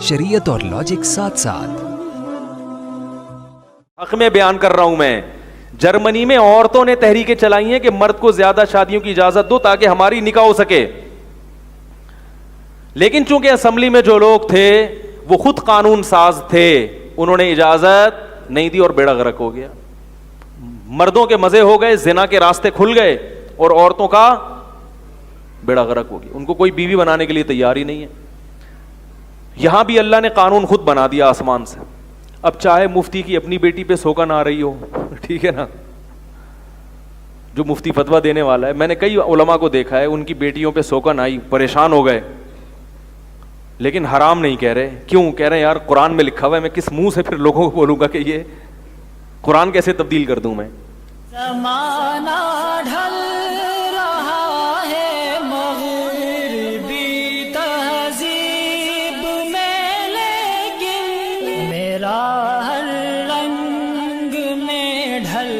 शरीयत और लॉजिक साथ साथ। हक में बयान कर रहा हूं मैं, जर्मनी में औरतों ने तहरीकें चलाई हैं कि मर्द को ज्यादा शादियों की इजाजत दो ताकि हमारी निकाह हो सके, लेकिन चूंकि असेंबली में जो लोग थे वो खुद कानून साज थे, उन्होंने इजाजत नहीं दी और बेड़ा गर्क हो गया। मर्दों के मजे हो गए, जिना के रास्ते खुल गए और औरतों का बेड़ा गर्क हो गया। उनको कोई बीवी बनाने के लिए तैयार ही नहीं है। यहां भी अल्लाह ने कानून खुद बना दिया आसमान से। अब चाहे मुफ्ती की अपनी बेटी पे सोकन आ रही हो, ठीक है ना, जो मुफ्ती फतवा देने वाला है, मैंने कई उलमा को देखा है उनकी बेटियों पे सोकन आई, परेशान हो गए, लेकिन हराम नहीं कह रहे। क्यों कह रहे हैं? यार कुरान में लिखा हुआ है, मैं किस मुंह से फिर लोगों को बोलूंगा कि ये कुरान कैसे तब्दील कर दूं मैं। ज़माना ढल रहा है मग़रिबी तहज़ीब में, लेकिन मेरा हर रंग में ढल